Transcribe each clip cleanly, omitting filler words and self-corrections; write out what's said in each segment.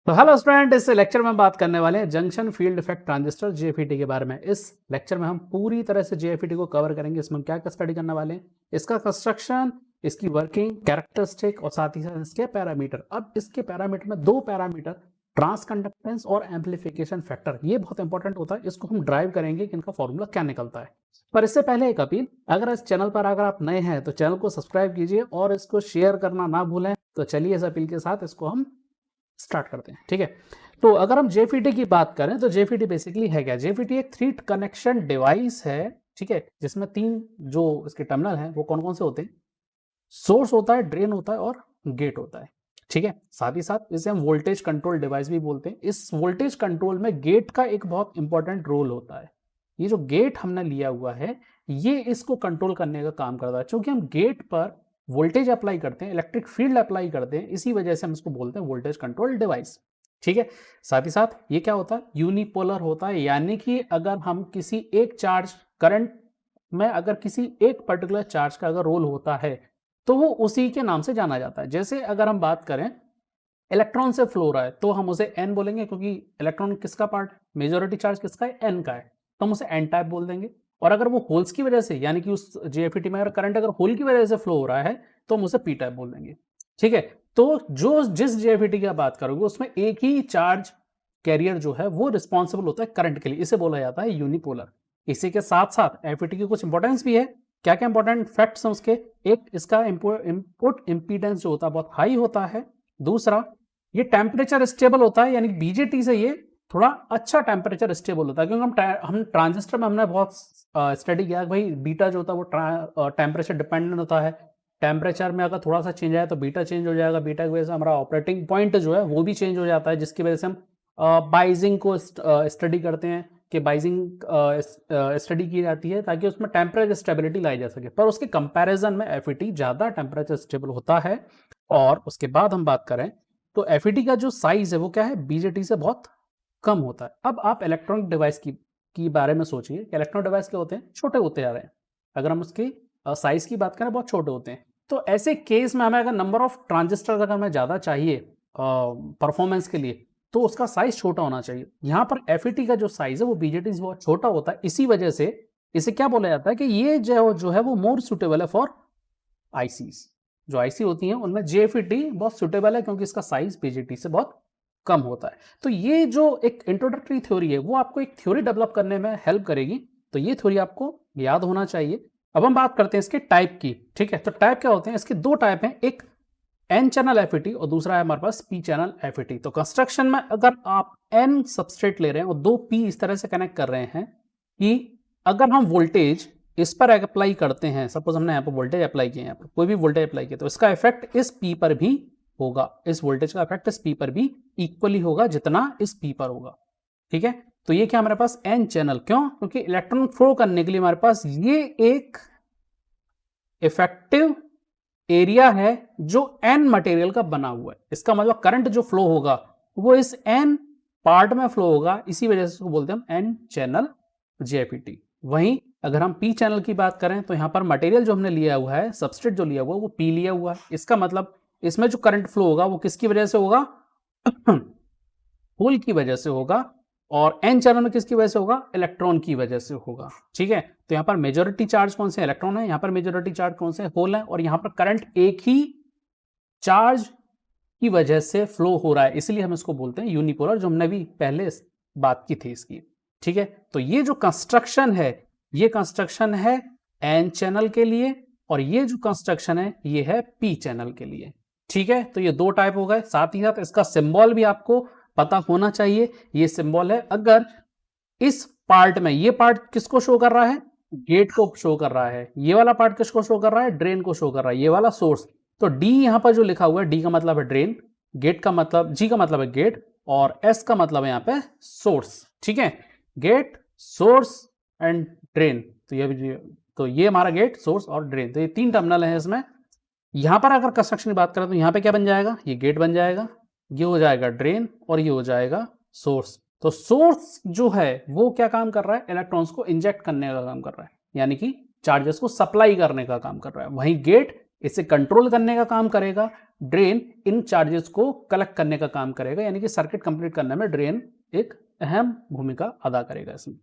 तो hello student, इस lecture में हम बात करने वाले हैं जंक्शन फील्ड इफेक्ट ट्रांजिस्टर जेएफईटी के बारे में। इस लेक्चर में हम पूरी तरह से जेएफईटी को कवर करेंगे। इसमें हम क्या क्या स्टडी करने वाले हैं, इसका कंस्ट्रक्शन, इसकी वर्किंग, कैरेक्टरिस्टिक और साथ ही साथ इसके पैरामीटर। अब इसके पैरामीटर में दो पैरामीटर, ट्रांस कंडक्टेंस और एम्पलीफिकेशन फैक्टर, ये बहुत इंपॉर्टेंट होता है। इसको हम ड्राइव करेंगे कि इनका फॉर्मूला क्या निकलता है। पर इससे पहले एक अपील, अगर इस चैनल पर अगर आप नए हैं तो चैनल को सब्सक्राइब कीजिए और इसको शेयर करना ना भूलें। तो चलिए इस अपील के साथ इसको हम स्टार्ट करते हैं। ठीक है, तो अगर हम जेएफईटी की बात करें तो जेएफईटी बेसिकली है क्या? जेएफईटी एक 3 कनेक्शन डिवाइस है, ठीक है, जिसमें 3 जो इसके टर्मिनल हैं वो कौन कौन से होते हैं? सोर्स होता है, ड्रेन होता है और गेट होता है। ठीक है, साथ ही साथ इसे हम वोल्टेज कंट्रोल डिवाइस भी बोलते हैं। इस वोल्टेज कंट्रोल में गेट का एक बहुत इंपॉर्टेंट रोल होता है। ये जो गेट हमने लिया हुआ है ये इसको कंट्रोल करने का काम करता है। क्योंकि हम गेट पर वोल्टेज अप्लाई करते हैं, इलेक्ट्रिक फील्ड अप्लाई करते हैं, इसी वजह से हम इसको बोलते हैं वोल्टेज कंट्रोल डिवाइस। ठीक है, साथ ही साथ ये क्या होता है? यूनिपोलर होता है, यानी कि अगर हम किसी एक चार्ज करंट में अगर किसी एक पर्टिकुलर चार्ज का अगर रोल होता है तो वो उसी के नाम से जाना जाता है। जैसे अगर हम बात करें इलेक्ट्रॉन से फ्लो हो रहा है तो हम उसे एन बोलेंगे, क्योंकि इलेक्ट्रॉन किसका पार्ट, मेजॉरिटी चार्ज किसका है? एन का है, तो हम उसे एन टाइप बोल देंगे। और अगर वो होल्स की वजह से, यानी कि उस जेएफईटी में अगर करंट अगर होल की वजह से फ्लो हो रहा है तो हम उसे पी टाइप बोल देंगे। ठीक है, तो जो जिस जेएफईटी की बात करोगे उसमें एक ही चार्ज कैरियर जो है वो रिस्पॉन्सिबल होता है करंट के लिए, इसे बोला जाता है यूनिपोलर। इसी के साथ साथ एफईटी की कुछ इंपॉर्टेंस भी है। क्या क्या इंपॉर्टेंट फैक्ट्स हैं उसके? एक, इसका इनपुट इंपीडेंस जो होता है बहुत हाई होता है। दूसरा, ये टेम्परेचर स्टेबल होता है, यानी बीजेटी से ये थोड़ा अच्छा टेम्परेचर स्टेबल होता है। क्योंकि हम ट्रांजिस्टर में हमने बहुत स्टडी किया भाई, बीटा जो होता है वो टेम्परेचर डिपेंडेंट होता है। टेम्परेचर में अगर थोड़ा सा चेंज आए तो बीटा चेंज हो जाएगा, बीटा की वजह से हमारा ऑपरेटिंग पॉइंट जो है वो भी चेंज हो जाता है, जिसकी वजह से हम बाइजिंग को स्टडी करते हैं कि बाइजिंग स्टडी की जाती है ताकि उसमें टेम्परेचर स्टेबिलिटी लाई जा सके। पर उसके कंपैरिजन में एफईटी ज़्यादा टेम्परेचर स्टेबल होता है। और उसके बाद हम बात करें तो एफईटी का जो साइज है वो क्या है? बीजेटी से बहुत कम होता है। अब आप इलेक्ट्रॉनिक डिवाइस की बारे में सोचिए कि इलेक्ट्रॉनिक डिवाइस क्या होते हैं? छोटे होते जा रहे हैं। अगर हम उसकी साइज की बात करें बहुत छोटे होते हैं। तो ऐसे केस में हमें अगर नंबर ऑफ ट्रांजिस्टर अगर हमें ज़्यादा चाहिए परफॉर्मेंस के लिए तो उसका साइज छोटा होना चाहिए। यहाँ पर एफईटी का जो साइज है वो बीजेटी से बहुत छोटा होता है। इसी वजह से इसे क्या बोला जाता है कि ये जो है वो मोर सुटेबल है फॉर आईसीज। जो आईसी होती हैं उनमें जेएफईटी बहुत सुटेबल है क्योंकि इसका साइज बीजेटी से बहुत कम होता है। तो ये जो एक इंट्रोडक्टरी थ्योरी है वो आपको एक थ्योरी डेवलप करने में हेल्प करेगी। तो ये थ्योरी आपको याद होना चाहिए। अब हम बात करते हैं इसके टाइप की। ठीक है, तो टाइप क्या होते हैं? इसके दो टाइप हैं, एक एन चैनल एफईटी और दूसरा है हमारे पास पी चैनल एफईटी। तो कंस्ट्रक्शन में अगर आप एन सबस्ट्रेट ले रहे हैं और दो पी इस तरह से कनेक्ट कर रहे हैं कि अगर हम वोल्टेज इस पर अप्लाई करते हैं, सपोज हमने यहाँ पर वोल्टेज अप्लाई किया, यहाँ पर कोई भी वोल्टेज अप्लाई किया, तो इसका इफेक्ट इस पी पर भी होगा, इस वोल्टेज का इफेक्ट इस पी पर भी इक्वली होगा जितना इस पी पर होगा। ठीक है, तो ये क्या हमारे पास एन चैनल, क्यों? क्योंकि इलेक्ट्रॉन फ्लो करने के लिए हमारे पास ये एक इफेक्टिव एरिया है जो एन मटेरियल का बना हुआ है। इसका मतलब करंट जो फ्लो होगा वो इस एन पार्ट में फ्लो होगा, इसी वजह से इसको बोलते हैं हम एन चैनल जेएफईटी। वहीं अगर हम पी चैनल की बात करें तो यहां पर मटेरियल जो हमने लिया हुआ है, सबस्ट्रेट जो लिया हुआ है वो पी लिया हुआ है। इसका मतलब इसमें जो करंट फ्लो होगा वो किसकी वजह से होगा? होल की वजह से होगा। और एन चैनल में किसकी वजह से होगा? इलेक्ट्रॉन की वजह से होगा। ठीक है, तो यहां पर मेजॉरिटी चार्ज कौन से? इलेक्ट्रॉन है। यहां पर मेजॉरिटी चार्ज कौन से? होल है। और यहां पर करंट एक ही चार्ज की वजह से फ्लो हो रहा है, इसलिए हम इसको बोलते हैं यूनिपोलर, जो हमने भी पहले बात की थी इसकी। ठीक है, तो ये जो कंस्ट्रक्शन है ये कंस्ट्रक्शन है एन चैनल के लिए और ये जो कंस्ट्रक्शन है ये है पी चैनल के लिए। ठीक है, तो ये दो टाइप हो गए। साथ ही साथ इसका सिंबल भी आपको पता होना चाहिए। ये सिंबल है, अगर इस पार्ट में ये पार्ट किसको शो कर रहा है? गेट को शो कर रहा है। ये वाला पार्ट किसको शो कर रहा है? ड्रेन को शो कर रहा है, ये वाला सोर्स। तो डी यहां पर जो लिखा हुआ है, डी का मतलब है ड्रेन, गेट का मतलब, जी का मतलब है गेट और एस का मतलब है यहां पे सोर्स। ठीक है, गेट, सोर्स एंड ड्रेन। तो ये हमारा गेट, सोर्स और ड्रेन, तो ये तीन टर्मिनल है इसमें। यहां पर अगर कंस्ट्रक्शन की बात करें तो यहां पे क्या बन जाएगा? ये गेट बन जाएगा, ये हो जाएगा ड्रेन और ये हो जाएगा सोर्स। तो सोर्स जो है वो क्या काम कर रहा है? इलेक्ट्रॉन्स को इंजेक्ट करने का काम कर रहा है, यानी कि चार्जेस को सप्लाई करने का काम कर रहा है। वहीं गेट इसे कंट्रोल करने का काम करेगा, ड्रेन इन चार्जेस को कलेक्ट करने का काम करेगा, यानी कि सर्किट कंप्लीट करने में ड्रेन एक अहम भूमिका अदा करेगा इसमें।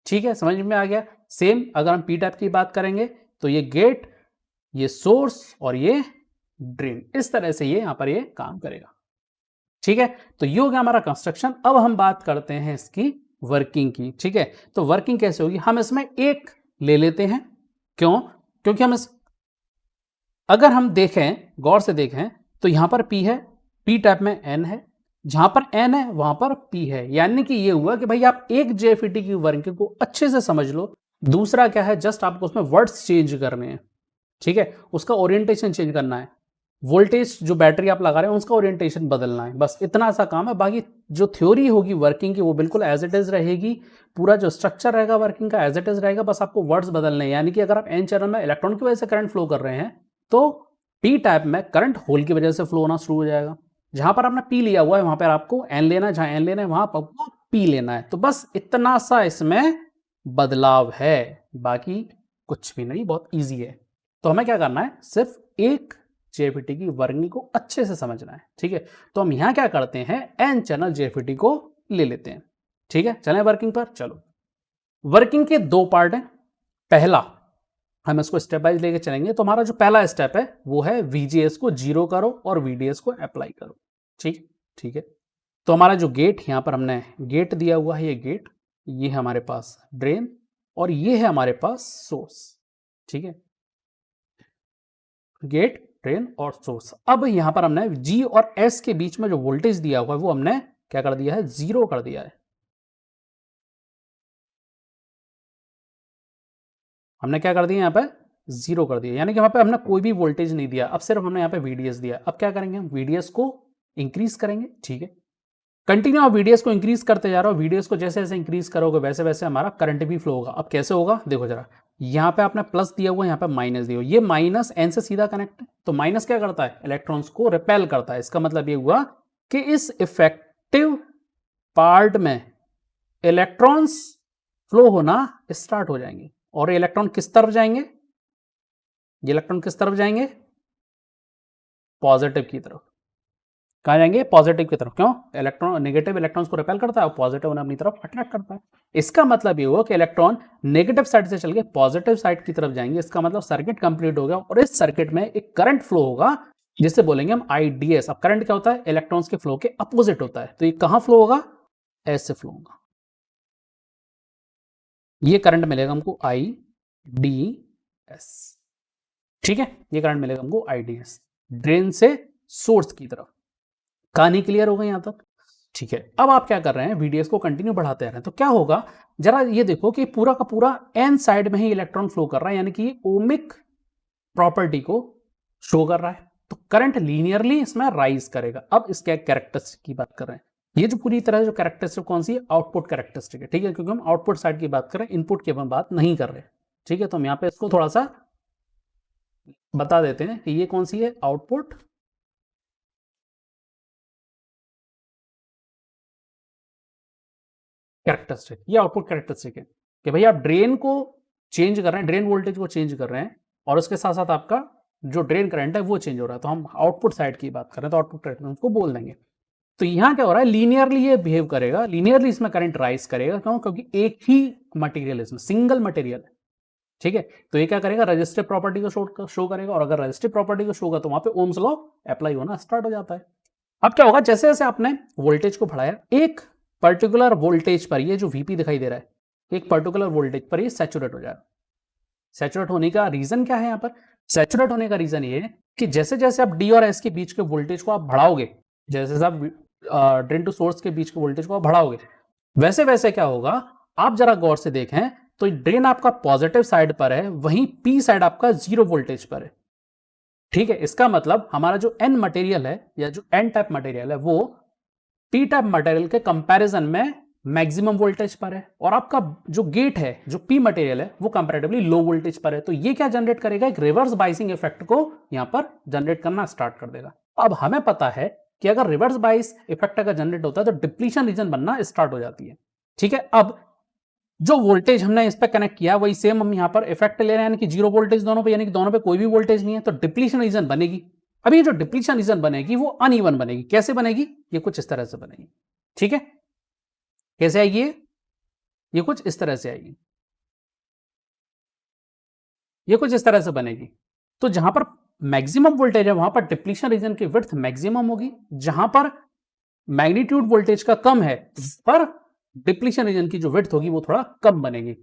ठीक है, समझ में आ गया। सेम अगर हम पी टाइप की बात करेंगे तो ये गेट, ये सोर्स और ये ड्रेन, इस तरह से ये यहां पर ये काम करेगा। ठीक है, तो ये हो गया हमारा कंस्ट्रक्शन। अब हम बात करते हैं इसकी वर्किंग की। ठीक है, तो वर्किंग कैसे होगी, हम इसमें एक ले लेते हैं। क्यों? क्योंकि अगर हम देखें, गौर से देखें, तो यहां पर P है, P टाइप में N है, जहां पर N है वहां पर P है, यानी कि ये हुआ कि भाई आप एक JFET की वर्किंग को अच्छे से समझ लो। दूसरा क्या है, जस्ट आपको उसमें वर्ड्स चेंज करने हैं। ठीक है, उसका ओरिएंटेशन चेंज करना है, वोल्टेज जो बैटरी आप लगा रहे हैं उसका ओरिएंटेशन बदलना है, बस इतना सा काम है। बाकी जो थ्योरी होगी वर्किंग की वो बिल्कुल एज इट इज रहेगी, पूरा जो स्ट्रक्चर रहेगा वर्किंग का एज इट इज रहेगा, बस आपको वर्ड्स बदलने हैं। यानी कि अगर आप एन चैनल में इलेक्ट्रॉन की वजह से करंट फ्लो कर रहे हैं तो पी टाइप में करंट होल की वजह से फ्लो होना शुरू हो जाएगा। जहां पर आपने पी लिया हुआ है वहां पर आपको एन लेना है, जहां एन लेना है वहां पर आपको पी लेना है। तो बस इतना सा इसमें बदलाव है, बाकी कुछ भी नहीं, बहुत ईजी है। तो हमें क्या करना है, सिर्फ एक JFET की वर्किंग को अच्छे से समझना है। ठीक है, तो हम यहां क्या करते हैं, एन चैनल JFET को ले लेते हैं। ठीक है, चलें वर्किंग पर। चलो, वर्किंग के दो पार्ट हैं। पहला, हम इसको स्टेप बाइज लेके चलेंगे। तो हमारा जो पहला स्टेप है वो है VGS को 0 करो और VDS को अप्लाई करो। ठीक है, तो हमारा जो गेट, यहां पर हमने गेट दिया हुआ है, ये गेट, ये है हमारे पास ड्रेन और ये है हमारे पास सोर्स। ठीक है, गेट, ड्रेन और सोर्स। अब यहां पर हमने G और S के बीच में जो वोल्टेज दिया हुआ है वो हमने क्या कर दिया है, 0 कर दिया है। हमने क्या कर दिया, यहां पर 0 कर दिया, यानी कि वहां पे हमने कोई भी वोल्टेज नहीं दिया, अब सिर्फ हमने यहां पे VDS दिया। अब क्या करेंगे, हम VDS को इंक्रीज करेंगे। ठीक है, कंटिन्यू आप VDS को इंक्रीज करते जा रहे हो। VDS को जैसे जैसे इंक्रीज करोगे वैसे वैसे हमारा करंट भी फ्लो होगा। अब कैसे होगा, देखो जरा, यहाँ पे आपने प्लस दिया हुआ है, यहाँ पे माइनस दिया हुआ, ये माइनस एन से सीधा कनेक्ट है। तो माइनस क्या करता है, इलेक्ट्रॉन्स को रिपेल करता है। इसका मतलब ये हुआ कि इस इफेक्टिव पार्ट में इलेक्ट्रॉन्स फ्लो होना स्टार्ट हो जाएंगे। और इलेक्ट्रॉन किस तरफ जाएंगे, ये इलेक्ट्रॉन किस तरफ जाएंगे, पॉजिटिव की तरफ। कहां जाएंगे, पॉजिटिव की तरफ। क्यों, इलेक्ट्रॉन नेगेटिव इलेक्ट्रॉन्स को रिपेल करता है और पॉजिटिव उन्हें अपनी तरफ अट्रैक्ट करता है। इसका मतलब ये हुआ कि इलेक्ट्रॉन नेगेटिव साइड से चल के पॉजिटिव साइड की तरफ जाएंगे। इसका मतलब सर्किट कंप्लीट हो गया और इस सर्किट में एक करंट फ्लो होगा जिसे बोलेंगे हम IDS। अब करंट क्या होता है, इलेक्ट्रॉन्स के फ्लो के अपोजिट होता है। तो ये कहां फ्लो होगा, ऐसे फ्लो होगा। ये करंट मिलेगा हमको IDS। ठीक है, ये करंट मिलेगा हमको IDS, ड्रेन से सोर्स की तरफ। कहानी क्लियर हो गई यहां तक। ठीक है, अब आप क्या कर रहे हैं, VDS को कंटिन्यू बढ़ाते रहे हैं। तो क्या होगा, जरा ये देखो कि पूरा का पूरा एन साइड में ही इलेक्ट्रॉन फ्लो कर रहा है, यानी कि ये ओमिक प्रॉपर्टी को शो कर रहा है। तो करंट लीनियरली इसमें राइज करेगा। अब इसके कैरेक्टरिस्टिक की बात कर रहे हैं। ये जो पूरी तरह जो कैरेक्टरिस्टिक कौन सी है, आउटपुट कैरेक्टरिस्टिक है। ठीक है, क्योंकि हम आउटपुट साइड की बात कर रहे हैं, इनपुट की हम बात नहीं कर रहे। ठीक है, तो हम यहाँ पे इसको थोड़ा सा बता देते हैं कि ये कौन सी है, आउटपुट कैरेक्टरिस्टिक। ये आउटपुट कैरेक्टरिस्टिक है कि भाई आप ड्रेन को चेंज कर रहे हैं, ड्रेन वोल्टेज को चेंज कर रहे हैं और उसके साथ साथ आपका जो ड्रेन करंट है वो चेंज हो रहा है। तो हम आउटपुट साइड की बात कर रहे हैं तो आउटपुट कैरेक्टरिस्टिक को बोल देंगे। तो यहां क्या हो रहा है, लीनियरली ये बिहेव करेगा, लीनियरली इसमें करंट राइज करेगा। क्यों, क्योंकि एक ही मटेरियल इसमें, सिंगल मटेरियल है। ठीक है, तो ये क्या करेगा, रजिस्टिव प्रॉपर्टी को शो करेगा और अगर रजिस्टिव प्रॉपर्टी को शो होगा तो वहां पे ओम्स लॉ अप्लाई होना स्टार्ट हो जाता है। अब क्या होगा, जैसे जैसे आपने वोल्टेज को बढ़ाया, एक पर्टिकुलर वोल्टेज पर, ये जो VP दिखाई दे रहा है, एक पर्टिकुलर वोल्टेज पर ये सैचुरेट हो जाएगा। सैचुरेट होने का रीजन क्या है, यहां पर सैचुरेट होने का रीजन ये है कि जैसे जैसे आप D और S के बीच के वोल्टेज को आप बढ़ाओगे, जैसे आप ड्रेन टू सोर्स के बीच के वोल्टेज को आप बढ़ाओगे, वैसे वैसे क्या होगा, आप जरा गौर से देखें तो ड्रेन आपका पॉजिटिव साइड पर है, वहीं P साइड आपका 0 वोल्टेज पर है। ठीक है, इसका मतलब हमारा जो N मटेरियल है या जो N टाइप मटेरियल है वो P टाइप मटेरियल के कंपैरिजन में मैक्सिमम वोल्टेज पर है और आपका जो गेट है, जो P मटेरियल है, वो कंपैरेटिवली लो वोल्टेज पर है। तो ये क्या जनरेट करेगा, एक रिवर्स बाइसिंग इफेक्ट को यहां पर जनरेट करना स्टार्ट कर देगा। अब हमें पता है कि अगर रिवर्स बाइस इफेक्ट अगर जनरेट होता है तो डिप्लीशन रीजन बनना स्टार्ट हो जाती है। ठीक है, अब जो वोल्टेज हमने इस पर कनेक्ट किया वही सेम हम यहाँ पर इफेक्ट ले रहे हैं, यानी कि जीरो वोल्टेज दोनों पे, यानी कि दोनों पे कोई भी वोल्टेज नहीं है, तो डिप्लीशन रीजन बनेगी। अब ये जो डिप्लीशन रीजन बनेगी वो अनइवन बनेगी। कैसे बनेगी? ये कुछ इस तरह से बनेगी। ठीक है, कैसे आएगी ये कुछ इस तरह से आएगी, ये कुछ इस तरह से बनेगी। तो जहां पर मैक्सिमम वोल्टेज है वहां पर डिप्लीशन रीजन की विड्थ मैक्सिमम होगी, जहां पर मैग्नीट्यूड वोल्टेज का कम है पर डिप्लीशन रीजन की जो विड्थ होगी वो थोड़ा कम बनेगी।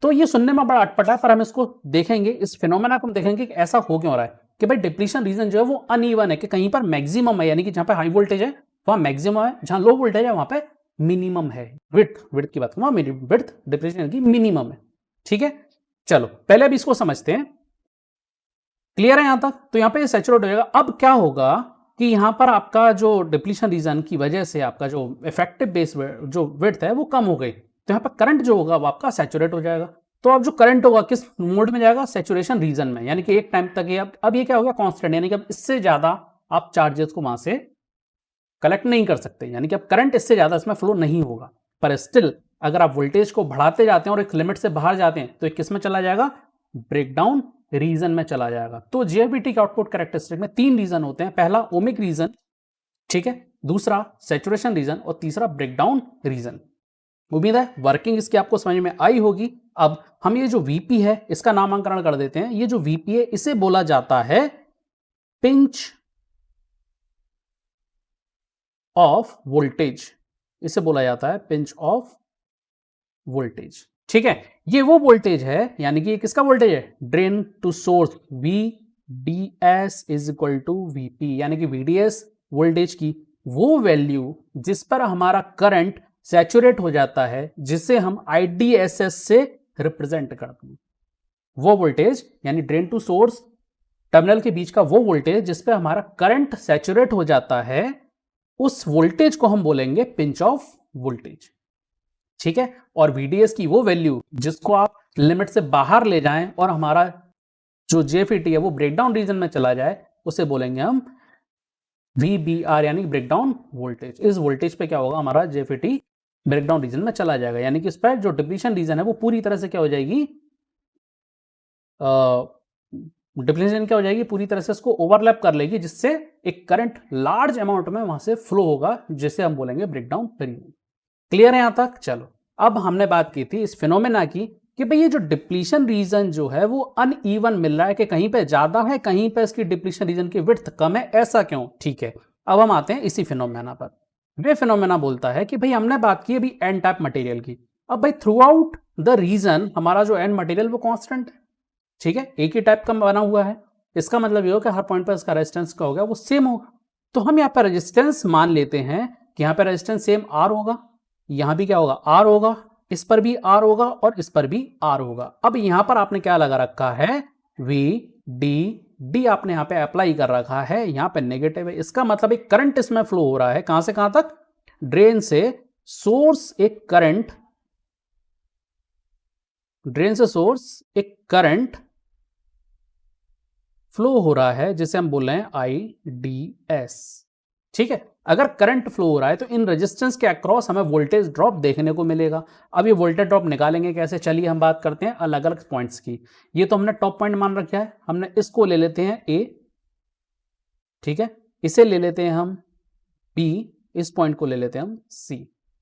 तो ये सुनने में बड़ा अटपटा है, पर हम इसको देखेंगे, इस फिनोमेना को हम देखेंगे कि ऐसा हो क्यों रहा है कि भाई डिप्लीशन रीजन जो है वो अनइवन है, कि कहीं पर मैक्सिमम है, यानी कि जहां पे हाई वोल्टेज है वहां मैक्सिमम है, जहां लो वोल्टेज है वहां पे मिनिमम है। विड्थ की बात करूं, विड्थ डिप्लीशन की मिनिमम है। ठीक है, चलो पहले अभी इसको समझते हैं। क्लियर है यहां तक? तो यहां पे सैचुरेट हो जाएगा। अब क्या होगा कि यहां पर आपका जो डिप्लीशन रीजन की वजह से आपका जो इफेक्टिव बेस जो विड्थ है वो कम हो गई, तो यहां पर करंट जो होगा वो आपका सैचुरेट हो जाएगा। तो अब जो करंट होगा किस मोड में जाएगा? सैचुरेशन रीजन में, यानी कि एक टाइम तक ये अब ये क्या होगा? कांस्टेंट, यानी कि अब इससे ज्यादा आप चार्जेस को वहां से कलेक्ट नहीं कर सकते, यानी कि अब करंट इससे ज्यादा इसमें फ्लो नहीं होगा। पर स्टिल अगर आप वोल्टेज को बढ़ाते जाते हैं और एक लिमिट से बाहर जाते हैं तो किस में चला जाएगा? ब्रेकडाउन रीजन में चला जाएगा। तो जेएफईटी के आउटपुट कैरेक्टरिस्टिक में 3 रीजन होते हैं, पहला ओमिक रीजन, ठीक है, दूसरा सैचुरेशन रीजन और तीसरा ब्रेकडाउन रीजन। उम्मीद है वर्किंग इसकी आपको समझ में आई होगी। अब हम ये जो वीपी है इसका नामांकरण कर देते हैं। ये जो वीपी है इसे बोला जाता है पिंच ऑफ वोल्टेज, इसे बोला जाता है पिंच ऑफ वोल्टेज। ठीक है, ये वो वोल्टेज है, यानी कि ये किसका वोल्टेज है? Drain to source, VDS is equal to VP, यानी कि VDS वोल्टेज की वो वैल्यू जिस पर हमारा करंट सैचुरेट हो जाता है, जिसे हम IDSS से रिप्रेजेंट करते हैं। वो वोल्टेज यानी ड्रेन टू सोर्स टर्मिनल के बीच का वो वोल्टेज जिस पे हमारा करंट सैचुरेट हो जाता है, उस वोल्टेज को हम बोलेंगे पिंच ऑफ वोल्टेज। ठीक है, और VDS की वो वैल्यू जिसको आप लिमिट से बाहर ले जाएं और हमारा जो जेएफईटी है वो ब्रेकडाउन रीजन में चला जाए, उसे बोलेंगे हम VBR, यानी ब्रेकडाउन वोल्टेज। इस वोल्टेज पे क्या होगा? हमारा जेएफईटी ब्रेकडाउन रीजन में चला जाएगा, यानी कि इस पर जो डिप्लीशन रीजन है वो पूरी तरह से क्या हो जाएगी? डिप्लीशन क्या हो जाएगी? पूरी तरह से इसको ओवरलैप कर लेगी, जिससे एक करंट लार्ज अमाउंट में वहां से फ्लो होगा, जिसे हम बोलेंगे ब्रेकडाउन रीजन। क्लियर है यहां तक? चलो अब हमने बात की थी इस फिनोमेना की कि भाई ये जो डिप्लीशन रीजन जो है वो अनइवन मिल रहा है, कि कहीं पे ज्यादा है कहीं पे इसकी डिप्लीशन रीजन की विड्थ कम है, ऐसा क्यों? ठीक है, अब हम आते हैं इसी फिनोमेना पर। वे फिनोमेना बोलता है कि भाई हमने बात की अभी एन टाइप मटेरियल की। अब भाई थ्रू आउट द रीजन हमारा जो एन मटेरियल वो कांस्टेंट है, ठीक है, एक ही टाइप का बना हुआ है। इसका मतलब ये हो कि हर पॉइंट पर इसका रेजिस्टेंस का होगा वो सेम होगा। तो हम यहाँ पर रेजिस्टेंस मान लेते हैं कि यहाँ पर रेजिस्टेंस सेम आर होगा, यहां भी क्या होगा? आर होगा, इस पर भी आर होगा और इस पर भी आर होगा। अब यहां पर आपने क्या लगा रखा है? डी आपने यहां पे अप्लाई कर रखा है, यहां पे नेगेटिव है। इसका मतलब एक करंट इसमें फ्लो हो रहा है, कहां से कहां तक? ड्रेन से सोर्स एक करंट, ड्रेन से सोर्स एक करंट फ्लो हो रहा है, जिसे हम बोल रहे हैं IDS। ठीक है, अगर करंट फ्लो हो रहा है तो इन रेजिस्टेंस के अक्रॉस हमें वोल्टेज ड्रॉप देखने को मिलेगा। अब ये वोल्टेज ड्रॉप निकालेंगे कैसे? चलिए हम बात करते हैं अलग अलग पॉइंट्स की। ये तो हमने टॉप पॉइंट मान रखा है, हमने इसको ले लेते हैं A, ठीक है, इसे ले लेते हैं हम B, इस पॉइंट को ले लेते हैं हम C।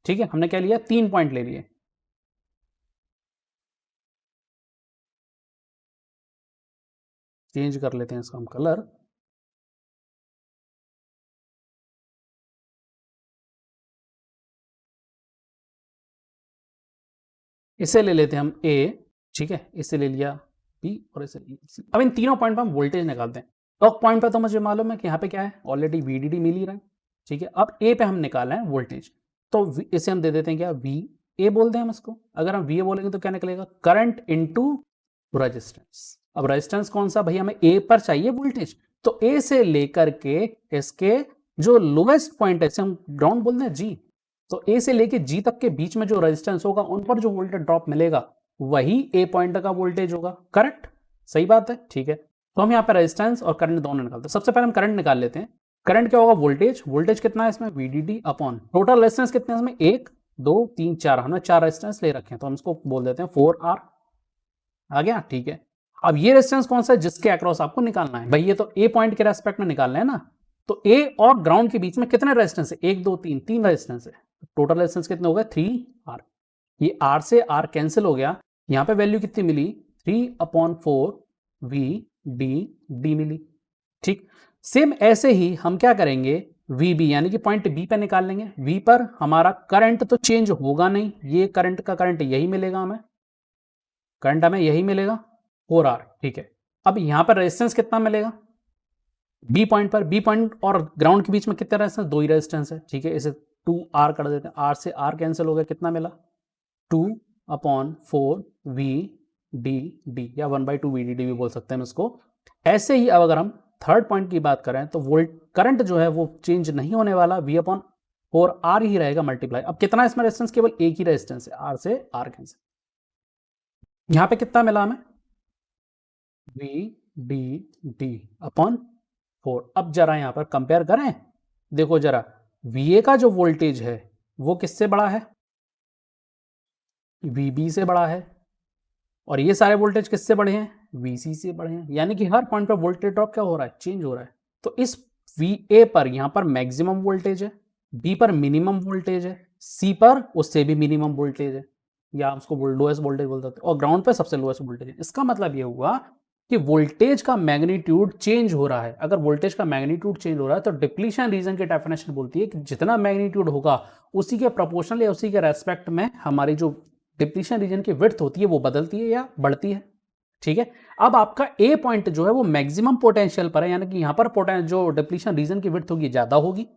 ठीक है, हमने क्या लिया? 3 पॉइंट ले लिए। चेंज कर लेते हैं इसका हम कलर। इसे ले लेते हैं हम A, ठीक है, इसे ले लिया B और इसे ले लिया C। अब इन तीनों पॉइंट पर हम वोल्टेज निकालते हैं। टॉप पॉइंट पर तो मुझे मालूम है कि यहाँ पे क्या है, ऑलरेडी VDD मिल ही रहा है। ठीक है, अब A पे हम निकाला है वोल्टेज, तो इसे हम दे देते हैं क्या? VA बोलते हैं हम इसको। अगर हम VA बोलेंगे तो क्या निकलेगा? Current into resistance. अब रेजिस्टेंस कौन सा? भैया हमें A पर चाहिए वोल्टेज, तो A से लेकर के इसके जो लोएस्ट पॉइंट है, इसे हम ग्राउंड बोलते हैं G, तो A से लेके G तक के बीच में जो रेजिस्टेंस होगा उन पर जो वोल्टेज ड्रॉप मिलेगा वही A पॉइंट का वोल्टेज होगा। करेक्ट, सही बात है। ठीक है, तो हम यहाँ पे रेजिस्टेंस और करंट दोनों निकालते हैं। सबसे पहले हम करंट निकाल लेते हैं। करंट क्या होगा? वोल्टेज, वोल्टेज कितना है इसमें? VDD अपॉन टोटल रेजिस्टेंस कितने हैं इसमें? 1, 2 3 4, हमने 4 रेजिस्टेंस ले रखे हैं तो हम इसको बोल देते हैं 4R। आ गया, ठीक है। अब ये रेजिस्टेंस कौन सा है जिसके अक्रॉस आपको निकालना है, भाई ये तो ए पॉइंट के रेस्पेक्ट में निकालना है ना, तो ए और ग्राउंड के बीच में कितने रेजिस्टेंस है, 1 2 3, 3 रेजिस्टेंस है। टोटल रेजिस्टेंस कितने हो गए, 3R। ये R से R कैंसिल हो गया, यहां पे वैल्यू कितनी मिली, 3/4 VD मिली। ठीक, सेम ऐसे ही हम क्या करेंगे, VB यानी कि पॉइंट बी पे निकाल लेंगे। V पर हमारा करंट तो चेंज होगा नहीं, ये करंट का करंट यही मिलेगा हमें, करंट हमें यही मिलेगा 4R। ठीक है, अब यहां पर रेजिस्टेंस कितना मिलेगा, बी पॉइंट पर, बी पॉइंट और ग्राउंड के बीच में कितने रेजिस्टेंस, 2 ही रेजिस्टेंस है। ठीक है, इसे 2R कर देते हैं, R से R कैंसिल हो गया, कितना मिला 2/4 VDD या 1/2 VDD भी बोल सकते हैं हम इसको। ऐसे ही अब अगर हम थर्ड पॉइंट की बात करें तो वोल्ट करंट जो है वो चेंज नहीं होने वाला, V/4R ही रहेगा मल्टीप्लाई। अब कितना इसमें रेजिस्टेंस, केवल एक ही रेजिस्टेंस है, R से R कैंसिल। यहां पे कितना मिला हमें, VDD/4। अब जरा यहां पर कंपेयर करें, देखो जरा VA का जो वोल्टेज है वो किससे बड़ा है, VB से बड़ा है, और ये सारे वोल्टेज किससे बड़े हैं, VC से बड़े हैं। यानी कि हर पॉइंट पर वोल्टेज ड्रॉप क्या हो रहा है, चेंज हो रहा है। तो इस VA पर यहां पर मैक्सिमम वोल्टेज है, B पर मिनिमम वोल्टेज है, C पर उससे भी मिनिमम वोल्टेज है, या हम उसको लोएस्ट वोल्टेज बोल सकते हैं, और ग्राउंड पर सबसे लोएस्ट वोल्टेज है। इसका मतलब ये हुआ कि वोल्टेज का मैग्नीट्यूड चेंज हो रहा है। अगर वोल्टेज का मैग्नीट्यूड चेंज हो रहा है तो डिप्लीशन रीजन की डेफिनेशन बोलती है कि जितना मैग्नीट्यूड होगा उसी के प्रोपोर्शनल या उसी के रेस्पेक्ट में हमारी जो डिप्लीशन रीजन की विड्थ होती है वो बदलती है या बढ़ती है। ठीक है, अब आपका ए पॉइंट जो है वो मैक्सिमम पोटेंशियल पर है, यानी कि यहां पर जो डिप्लीशन रीजन की विड्थ होगी ज्यादा होगी।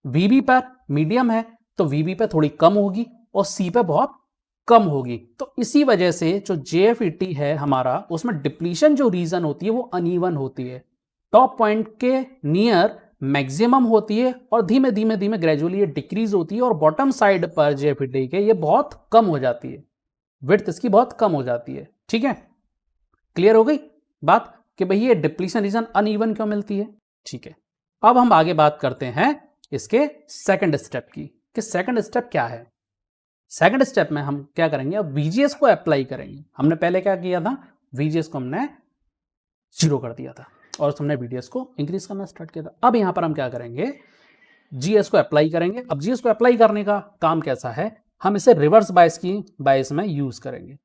VB पर मीडियम है तो VB पे थोड़ी कम होगी, और C पे बहुत कम होगी। तो इसी वजह से जो JFET है हमारा, उसमें डिप्लीशन जो रीजन होती है वो अनइवन होती है। टॉप पॉइंट के नियर मैक्सिमम होती है और धीमे धीमे धीमे ग्रेजुअली ये डिक्रीज होती है, और बॉटम साइड पर JFET के ये बहुत कम हो जाती है, विड्थ इसकी बहुत कम हो जाती है। ठीक है, क्लियर हो गई बात कि भाई ये डिप्लीशन रीजन अनइवन क्यों मिलती है। ठीक है, अब हम आगे बात करते हैं इसके सेकंड स्टेप की, कि सेकंड स्टेप क्या है। सेकंड स्टेप में हम क्या करेंगे, अब VGS को अप्लाई करेंगे। हमने पहले क्या किया था, VGS को हमने 0 कर दिया था और हमने VDS को इंक्रीज करना स्टार्ट किया था। अब यहां पर हम क्या करेंगे, GS को अप्लाई करेंगे। अब GS को अप्लाई करने का काम कैसा है, हम इसे रिवर्स बायस में यूज करेंगे।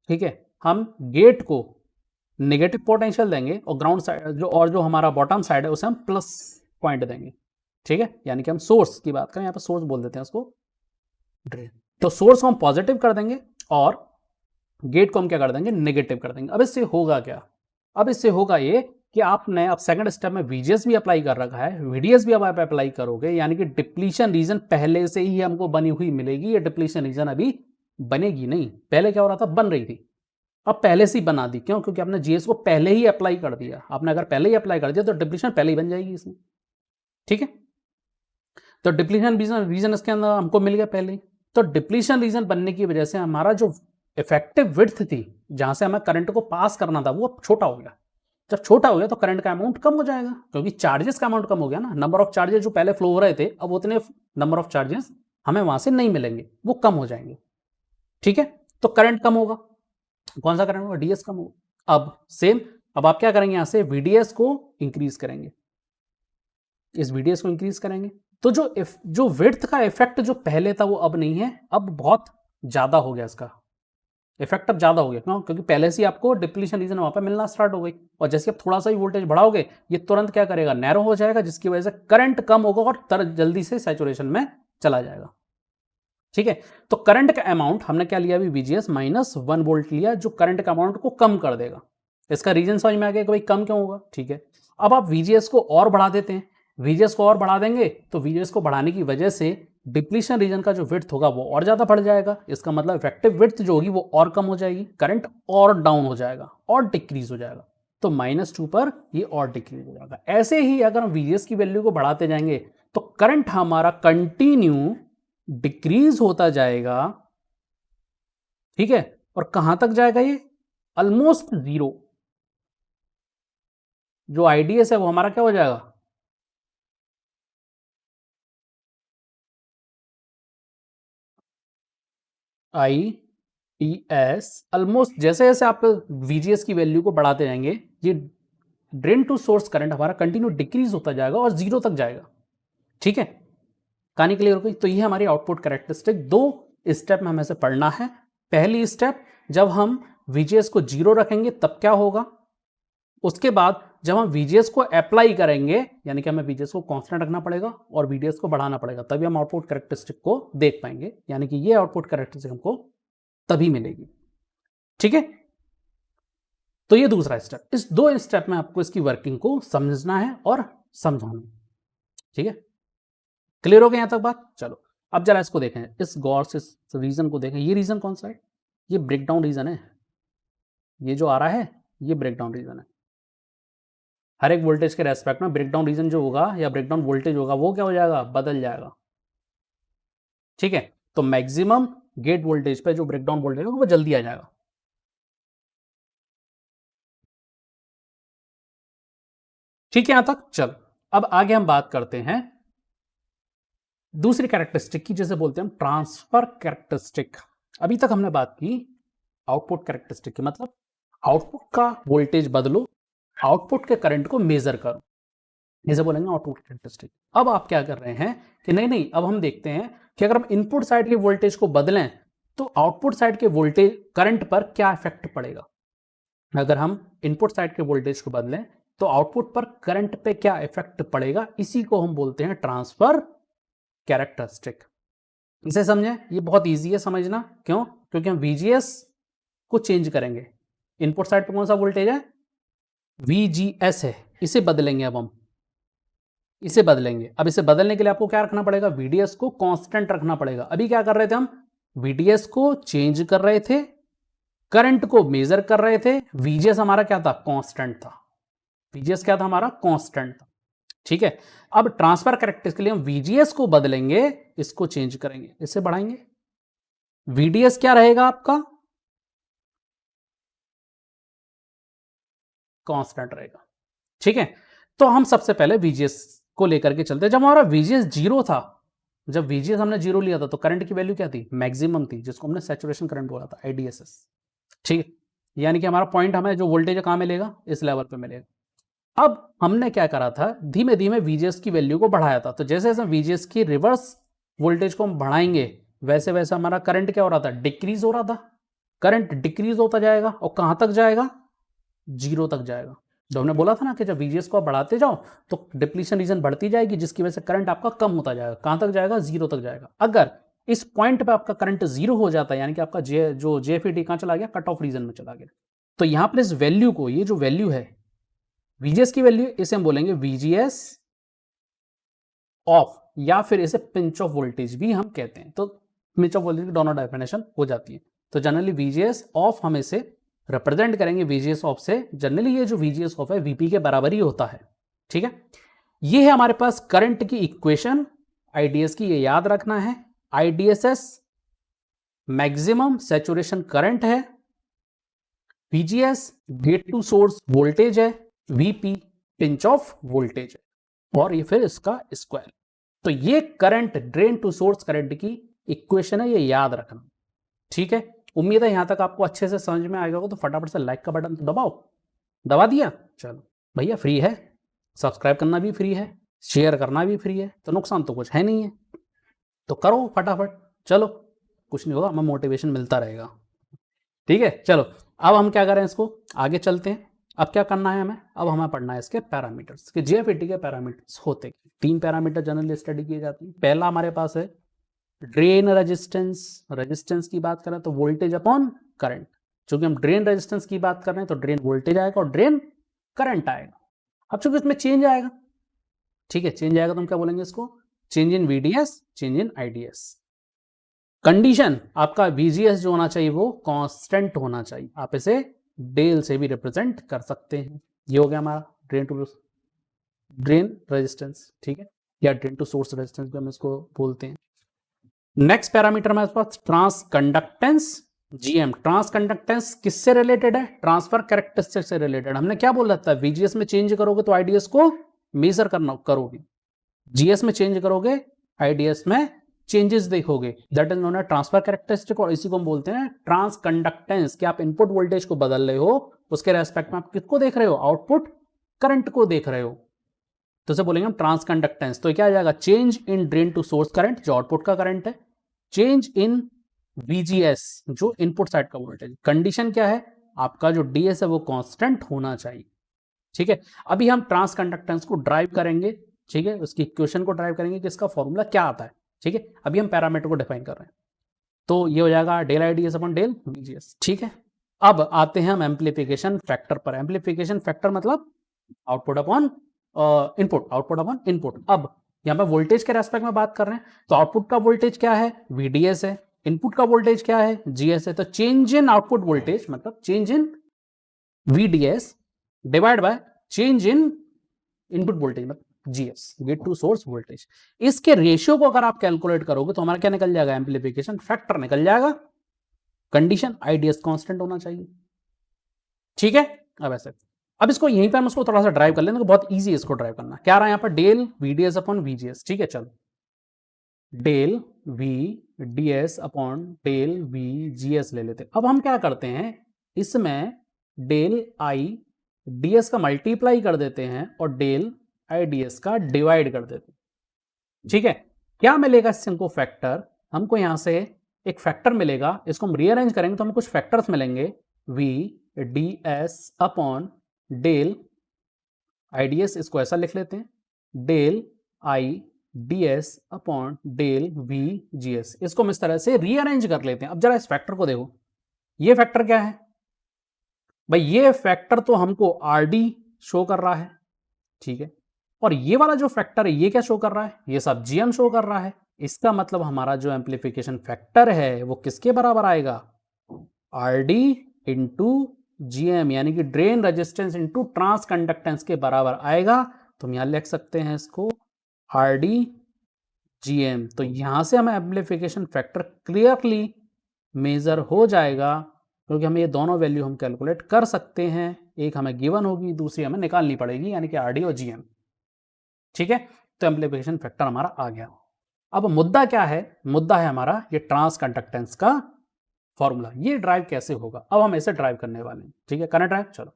ठीक है, हम गेट को नेगेटिव पोटेंशियल देंगे और ग्राउंड साइड जो हमारा बॉटम साइड है उसे हम प्लस पॉइंट देंगे। ठीक है, यानी कि हम सोर्स की बात करें, यहाँ पर सोर्स बोल देते हैं उसको ड्रेन, तो सोर्स को हम पॉजिटिव कर देंगे और गेट को हम क्या कर देंगे, नेगेटिव कर देंगे। अब इससे होगा क्या, अब इससे होगा ये कि आपने अब सेकंड स्टेप में VGS भी अप्लाई कर रखा है, VDS भी अब आप अप्लाई करोगे, यानी कि डिप्लीशन रीजन पहले से ही हमको बनी हुई मिलेगी। ये डिप्लीशन रीजन अभी बनेगी नहीं, पहले क्या हो रहा था, बन रही थी, अब पहले से ही बना दी। क्यों, क्योंकि आपने GS को पहले ही अप्लाई कर दिया। आपने अगर पहले ही अप्लाई कर दिया तो डिप्लीशन पहले ही बन जाएगी इसमें। ठीक है, तो डिप्लीशन रीजन इसके अंदर हमको मिल गया पहले ही। तो डिप्लीशन रीजन बनने की वजह से हमारा जो इफेक्टिव विड्थ थी, जहां से हमें करंट को पास करना था, वो छोटा हो गया। जब छोटा हो गया तो करंट का अमाउंट कम हो जाएगा, क्योंकि चार्जेस का अमाउंट कम हो गया ना। नंबर ऑफ चार्जेस जो पहले फ्लो हो रहे थे, अब उतने नंबर ऑफ चार्जेस हमें वहां से नहीं मिलेंगे, वो कम हो जाएंगे। ठीक है, तो करंट कम होगा, कौन सा करंट होगा, DS कम होगा। अब सेम, अब आप क्या करेंगे, यहां से VDS को इंक्रीज करेंगे, इस VDS को इंक्रीज करेंगे, तो जो विड्थ का इफेक्ट जो पहले था वो अब नहीं है, अब बहुत ज्यादा हो गया, इसका इफेक्ट अब ज्यादा हो गया। क्यों, क्योंकि पहले से आपको डिप्लीशन रीजन वहां पर मिलना स्टार्ट हो गई, और जैसे आप थोड़ा सा ही वोल्टेज बढ़ाओगे ये तुरंत क्या करेगा, नैरो हो जाएगा, जिसकी वजह से करंट कम होगा और जल्दी से सैचुरेशन में चला जाएगा। ठीक है, तो करंट का अमाउंट हमने क्या लिया, अभी VGS -1 वोल्ट लिया, जो करंट का अमाउंट को कम कर देगा। इसका रीजन समझ में आ गया कि भाई कम क्यों होगा। ठीक है, अब आप VGS को और बढ़ा देते हैं, VGS को और बढ़ा देंगे तो VGS को बढ़ाने की वजह से डिप्लीशन रीजन का जो विड्थ होगा वो और ज्यादा बढ़ जाएगा। इसका मतलब इफेक्टिव विड्थ जो होगी वो और कम हो जाएगी, करंट और डाउन हो जाएगा और डिक्रीज हो जाएगा, तो -2 पर ये और डिक्रीज हो जाएगा। ऐसे ही अगर हम VGS की वैल्यू को बढ़ाते जाएंगे तो करंट हमारा कंटिन्यू डिक्रीज होता जाएगा। ठीक है, और कहां तक जाएगा, ये ऑलमोस्ट 0। जो IDS है वो हमारा क्या हो जाएगा, ITS ऑलमोस्ट जैसे जैसे आप VGS की वैल्यू को बढ़ाते जाएंगे, ये ड्रेन टू सोर्स करंट हमारा कंटिन्यू डिक्रीज होता जाएगा और 0 तक जाएगा। ठीक है, कहानी क्लियर हो गई। तो ये हमारी आउटपुट कैरेक्टरिस्टिक 2 स्टेप में हमें से पढ़ना है। पहली स्टेप, जब हम VGS को 0 रखेंगे तब क्या होगा। उसके बाद जब हम VGS को अप्लाई करेंगे, यानी कि हमें VGS को कांस्टेंट रखना पड़ेगा और VDS को बढ़ाना पड़ेगा, तभी हम आउटपुट कैरेक्टरिस्टिक को देख पाएंगे, यानी कि ये आउटपुट कैरेक्टरिस्टिक हमको तभी मिलेगी। ठीक है, तो ये दूसरा स्टेप। इस 2 स्टेप में आपको इसकी वर्किंग को समझना है और समझाना है। ठीक है, क्लियर हो गया यहां तक बात। चलो अब जरा इसको देखें, इस गौर से इस रीजन को देखें। ये रीजन कौन सा है, ये ब्रेकडाउन रीजन है। ये जो आ रहा है ये ब्रेकडाउन रीजन है। हर एक वोल्टेज के रेस्पेक्ट में ब्रेकडाउन रीजन जो होगा या ब्रेकडाउन वोल्टेज होगा वो क्या हो जाएगा, बदल जाएगा। ठीक है, तो मैक्सिमम गेट वोल्टेज पे जो ब्रेकडाउन वोल्टेज होगा वो जल्दी आ जाएगा। ठीक है यहां तक। चल अब आगे हम बात करते हैं दूसरी कैरेक्टरिस्टिक की, जैसे बोलते हैं हम ट्रांसफर कैरेक्टरिस्टिक। अभी तक हमने बात की आउटपुट कैरेक्टरिस्टिक की, मतलब आउटपुट का वोल्टेज बदलो, आउटपुट के करंट को मेजर करो, इसे बोलेंगे आउटपुट कैरेक्टरिस्टिक। अब आप क्या कर रहे हैं कि नहीं, अब हम देखते हैं कि अगर हम इनपुट साइड के वोल्टेज को बदलें तो आउटपुट साइड के वोल्टेज करंट पर क्या इफेक्ट पड़ेगा। अगर हम इनपुट साइड के वोल्टेज को बदलें तो आउटपुट पर करंट पे क्या इफेक्ट पड़ेगा, इसी को हम बोलते हैं ट्रांसफर कैरेक्टरिस्टिक। इसे समझें, ये बहुत इजी है समझना। क्यों, क्योंकि हम VGS को चेंज करेंगे। इनपुट साइड पर कौन सा वोल्टेज है, VGS है, इसे बदलेंगे। अब हम इसे बदलेंगे। अब इसे बदलने के लिए आपको क्या रखना पड़ेगा, VDS को कांस्टेंट रखना पड़ेगा। अभी क्या कर रहे थे हम, VDS को चेंज कर रहे थे, करंट को मेजर कर रहे थे। VGS हमारा क्या था, कांस्टेंट था। VGS क्या था हमारा, कांस्टेंट था। ठीक है, अब ट्रांसफर कैरेक्टरिस्टिक के लिए हम VGS को बदलेंगे, इसको चेंज करेंगे, इसे बढ़ाएंगे। VDS क्या रहेगा आपका, कांस्टेंट रहेगा। ठीक है, तो हम सबसे पहले VGS को लेकर के चलते हैं। जब हमारा VGS 0 था, जब VGS हमने 0 लिया था तो करंट की वैल्यू क्या थी, मैक्सिमम थी, जिसको हमने सैचुरेशन करंट बोला था, IDSS। ठीक है, यानी कि हमारा पॉइंट हमें जो वोल्टेज है कहां मिलेगा, इस लेवल पे मिलेगा। अब हमने क्या करा था, धीमे धीमे VGS की वैल्यू को बढ़ाया था। तो जैसे जैसे VGS की रिवर्स वोल्टेज को हम बढ़ाएंगे वैसे वैसे हमारा करंट क्या हो रहा था, डिक्रीज हो रहा था। करंट डिक्रीज होता जाएगा और कहां तक जाएगा, 0 तक जाएगा। जो हमने बोला था ना कि जब VGS को आप बढ़ाते जाओ तो डिप्लीशन रीजन बढ़ती जाएगी, जिसकी वजह से करंट आपका कम होता जाएगा। कहां तक जाएगा, 0 तक जाएगा। अगर इस पॉइंट पे आपका करंट 0 हो जाता है, यानी कि आपका जो JFET कहां चला गया, कट ऑफ रीजन में चला गया। तो यहां पर इस वैल्यू को, ये जो वैल्यू है VGS की वैल्यू, इसे हम बोलेंगे VGS ऑफ, या फिर इसे पिंच ऑफ वोल्टेज भी हम कहते हैं। तो पिंच ऑफ वोल्टेज की दोनों डेफिनेशन हो जाती है। तो जनरली VGS ऑफ हम इसे रिप्रेजेंट करेंगे VGS ऑफ से। जनरली ये जो VGS ऑफ है VP के बराबर ही होता है। ठीक है, ये है हमारे पास करंट की इक्वेशन IDS की, ये याद रखना है। IDSS मैक्सिमम सैचुरेशन करंट है, VGS gate to source voltage है, VP पिंच ऑफ वोल्टेज है, और ये फिर इसका स्क्वायर। तो ये current, drain to source current की इक्वेशन है, ये याद रखना। ठीक है, उम्मीद है यहां तक आपको अच्छे से समझ में आएगा। तो फटाफट से लाइक का बटन तो दबाओ, दबा दिया। चलो भैया, फ्री है, सब्सक्राइब करना भी फ्री है, शेयर करना भी फ्री है, तो नुकसान तो कुछ है नहीं है। तो करो फटाफट, चलो कुछ नहीं होगा, हमें मोटिवेशन मिलता रहेगा। ठीक है, चलो अब हम क्या करें, इसको आगे चलते हैं। अब क्या करना है हमें, अब हमें पढ़ना है इसके पैरामीटर्स, कि JFET के पैरामीटर्स होते हैं। 3 पैरामीटर जनरली स्टडी किए जाते हैं। पहला हमारे पास है ड्रेन रेजिस्टेंस। रेजिस्टेंस की बात करें तो वोल्टेज अपॉन करंट। चूंकि हम ड्रेन रेजिस्टेंस की बात कर रहे हैं तो ड्रेन वोल्टेज आएगा और ड्रेन करंट आएगा। अब चूंकि इसमें चेंज आएगा, ठीक है, चेंज आएगा तो हम क्या बोलेंगे इसको, change in VDS, change in IDS। Condition आपका VGS जो होना चाहिए वो कांस्टेंट होना चाहिए। आप इसे डेल से भी रिप्रेजेंट कर सकते हैं। ये हो गया हमारा ड्रेन रेजिस्टेंस। ठीक है, या ड्रेन टू सोर्स रेजिस्टेंस भी हम इसको बोलते हैं। नेक्स्ट पैरामीटर हमारे पास transconductance, GM। Transconductance किससे रिलेटेड है, ट्रांसफर कैरेक्टरिस्टिक से रिलेटेड। हमने क्या बोला था, VGS में चेंज करोगे तो IDS को मेजर करना करोगे, GS में चेंज करोगे IDS में चेंजेस देखोगे, that is known as transfer characteristic, और इसी को हम बोलते हैं ट्रांस कंडक्टेंस, कि आप इनपुट वोल्टेज को बदल रहे हो, उसके रेस्पेक्ट में आप किसको देख रहे हो, आउटपुट करंट को देख रहे हो, तो उसे बोलेंगे हम ट्रांस कंडक्टेंस। तो क्या आ जाएगा, change in drain to source current जो आउटपुट का करंट है, चेंज इन VGS जो इनपुट साइड का वोल्टेज। कंडीशन क्या है, आपका जो DS है वो कांस्टेंट होना चाहिए, ठीक है। अभी हम ट्रांस कंडक्टेंस को ड्राइव करेंगे, ठीक है, उसकी इक्वेशन को ड्राइव करेंगे कि इसका फॉर्मूला क्या आता है, ठीक है। अभी हम पैरामीटर को डिफाइन कर रहे हैं, तो ये हो जाएगा del IDS upon del VGS, ठीक है। अब आते हैं हम एम्प्लीफिकेशन फैक्टर पर। एम्प्लीफिकेशन फैक्टर मतलब output upon input, output upon input. अब यहां पर वोल्टेज के रेस्पेक्ट में बात कर रहे हैं, तो आउटपुट का वोल्टेज क्या है, VDS है, इनपुट का वोल्टेज क्या है, GS है। तो चेंज इन आउटपुट वोल्टेज मतलब change in VDS divide by change in input voltage मतलब GS, gate to source voltage. इसके रेशियो को अगर आप कैलकुलेट करोगे तो हमारा क्या निकल जाएगा, एम्प्लीफिकेशन फैक्टर निकल जाएगा। कंडीशन IDS कांस्टेंट होना चाहिए, ठीक है। अब ऐसे, अब इसको यहीं पर हम इसको थोड़ा सा ड्राइव कर लेंगे, तो बहुत इजी है इसको ड्राइव करना। क्या रहा है यहाँ पर, डेल VDS अपॉन VGS, ठीक है। चलो, del VDS upon del VGS ले लेते हैं। अब हम क्या करते हैं, इसमें डेल IDS का मल्टीप्लाई कर देते हैं और डेल IDS का डिवाइड कर देते हैं, ठीक है। क्या मिलेगा इससे हमको फैक्टर, हमको यहां से एक फैक्टर मिलेगा, इसको हम रीअरेंज करेंगे तो हमें कुछ फैक्टर्स मिलेंगे, VDS अपॉन डेल IDS, इसको ऐसा लिख लेते हैं, del IDS upon del VGS, इसको हम इस तरह से रीअरेंज कर लेते हैं। अब जरा इस फैक्टर को देखो, ये फैक्टर क्या है भाई, ये फैक्टर तो हमको RD शो कर रहा है, ठीक है, और ये वाला जो फैक्टर है ये क्या शो कर रहा है, ये सब GM शो कर रहा है। इसका मतलब हमारा जो एम्प्लीफिकेशन फैक्टर है वो किसके बराबर आएगा, RD इंटू GM, यानी कि drain resistance into transconductance के बराबर आएगा। तो हम यहां लिख सकते हैं इसको RD GM। तो यहां से हमें एम्प्लीफिकेशन फैक्टर क्लियरली मेजर हो जाएगा, क्योंकि हमें ये दोनों वैल्यू हम कैलकुलेट कर सकते हैं, एक हमें गिवन होगी, दूसरी हमें निकालनी पड़ेगी, यानी कि RD और GM, ठीक है। तो एम्प्लीफिकेशन फैक्टर हमारा आ गया। अब मुद्दा क्या है, मुद्दा है हमारा ये ट्रांस कंडक्टेंस का फॉर्मूला, ये ड्राइव कैसे होगा। अब हम ऐसे ड्राइव करने वाले हैं, ठीक है, करंट ड्राइव। चलो,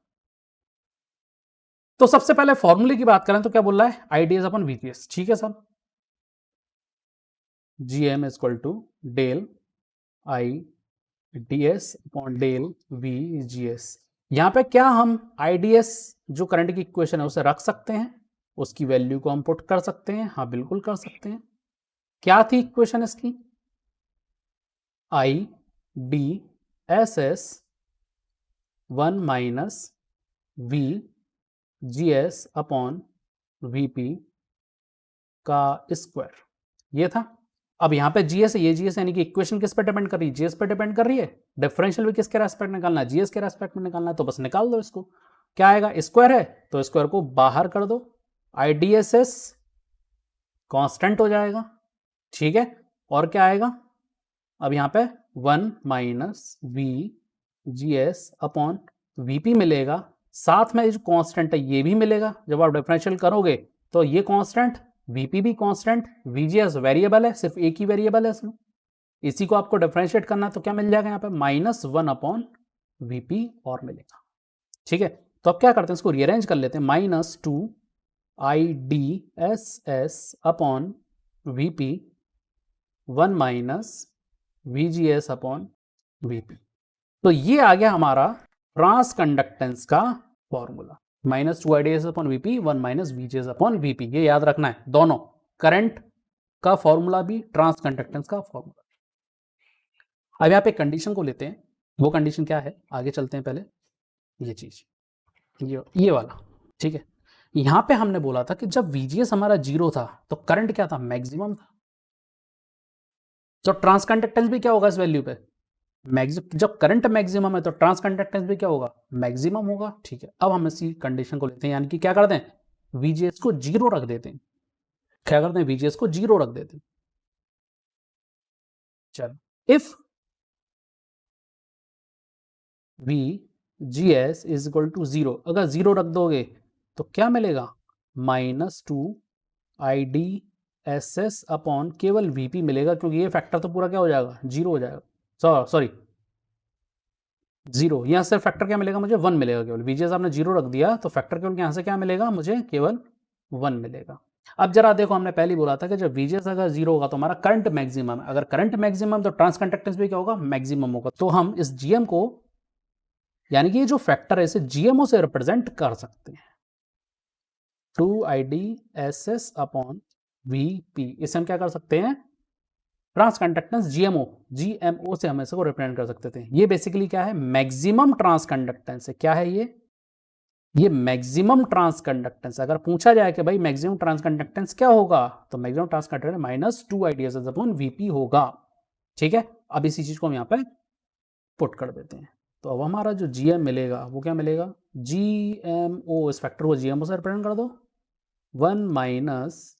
तो सबसे पहले फॉर्मूले की बात करें तो क्या बोल रहा है, IDS अपॉन VGS, ठीक है सब, GM is equal to del IDS upon del VGS। यहां पे क्या हम IDS जो करंट की इक्वेशन है उसे रख सकते हैं, उसकी वैल्यू को हम पुट कर सकते हैं, हाँ बिल्कुल कर सकते हैं। क्या थी इक्वेशन इसकी, IDSS 1 minus VGS upon VP का स्क्वायर, ये था। अब यहां पे GS है, ये GS यानी कि इक्वेशन किस पे डिपेंड कर रही है, GS पे डिपेंड कर रही है। डिफरेंशियल भी किसके रेस्पेक्ट में निकालना है, GS के रेस्पेक्ट में निकालना है, तो बस निकाल दो इसको। क्या आएगा, स्क्वायर है तो स्क्वायर को बाहर कर दो, IDSS कांस्टेंट हो जाएगा, ठीक है। और क्या आएगा, अब यहां पे 1 माइनस VGS अपॉन VP मिलेगा, साथ में जो कांस्टेंट है ये भी मिलेगा। जब आप डिफरेंशियल करोगे तो ये कांस्टेंट, VP भी कांस्टेंट, VGS वेरिएबल है, सिर्फ एक ही वेरिएबल है इसमें, इसी को आपको डिफरेंशिएट करना है, तो क्या मिल जाएगा यहाँ पे, -1 अपॉन VP और मिलेगा, ठीक है। तो अब क्या करते हैं, इसको रीअरेंज कर लेते हैं, -2 IDSS upon VP 1 minus VGS upon VP। तो ये आ गया हमारा ट्रांस कंडक्टेंस का formula, -2 IDSS upon VP 1 minus VGS upon VP। ये याद रखना है, दोनों करंट का फॉर्मूला भी, ट्रांस कंडक्टेंस का फॉर्मूला। अब यहाँ पे कंडीशन को लेते हैं, वो कंडीशन क्या है, आगे चलते हैं। पहले ये चीज, ये वाला, ठीक है। यहां पे हमने बोला था कि जब VGS हमारा 0 था तो करंट क्या था, मैक्सिमम था। तो ट्रांस कंडक्टेंस भी क्या होगा इस वैल्यू पे, जब करंट मैक्सिमम है तो ट्रांस कंडक्टेंस भी क्या होगा, मैक्सिमम होगा, ठीक है। अब हम इसी कंडीशन को लेते हैं, यानी कि क्या करते हैं, VGS को 0 रख देते हैं। क्या करते हैं, VGS को 0 रख देते हैं। चलो, if VGS is equal to 0, अगर 0 रख दोगे तो क्या मिलेगा, -2 IDSS एस एस अपॉन केवल वीपी मिलेगा, क्योंकि ये फैक्टर तो पूरा क्या हो जाएगा, जीरो हो जाएगा, सॉरी जीरो। यहाँ से फैक्टर क्या मिलेगा मुझे, 1 मिलेगा केवल। वीजीएस आपने जीरो रख दिया तो फैक्टर केवल यहाँ से क्या मिलेगा मुझे, केवल 1 मिलेगा। अब जरा देखो, हमने पहले बोला था कि जब वीजीएस अगर जीरो होगा तो हमारा करंट मैक्सिमम है, अगर करंट मैक्सिमम तो ट्रांस कंडक्टेंस भी क्या होगा, मैक्सिमम होगा। तो हम इस जीएम को, यानी कि ये जो फैक्टर है, इसे जीएमओ से रिप्रेजेंट कर सकते हैं, 2IDSS अपॉन वीपी। इसे हम क्या कर सकते हैं, ट्रांस कंडक्टेंस जीएमओ से हम इसको रिप्रेजेंट कर सकते थे। ये बेसिकली क्या है, मैक्सिमम ट्रांस कंडक्टेंस है। क्या है ये मैक्सिमम ट्रांस कंडक्टेंस। अगर पूछा जाए कि भाई मैक्सिमम ट्रांस कंडक्टेंस क्या होगा, तो maximum transconductance minus 2IDSS अपॉन वीपी होगा। ठीक है, अब इसी चीज को हम यहाँ पे पुट कर देते हैं। तो अब हमारा जो जीएम मिलेगा वो क्या मिलेगा, जीएमओ, इस फैक्टर को जीएमओ से रिप्रेजेंट कर दो, 1 minus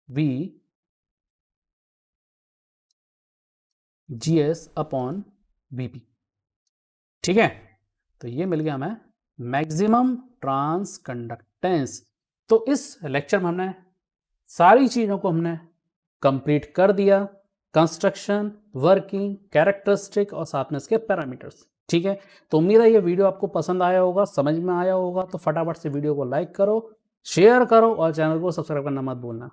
V GS upon VP. ठीक है, तो ये मिल गया हमें मैक्सिमम ट्रांस कंडक्टेंस। तो इस लेक्चर में हमने सारी चीजों को हमने कंप्लीट कर दिया, कंस्ट्रक्शन, वर्किंग, कैरेक्टरिस्टिक और साथ में इसके पैरामीटर्स। ठीक है, तो उम्मीद है ये वीडियो आपको पसंद आया होगा, समझ में आया होगा। तो फटाफट से वीडियो को लाइक करो, शेयर करो और चैनल को सब्सक्राइब करना मत भूलना।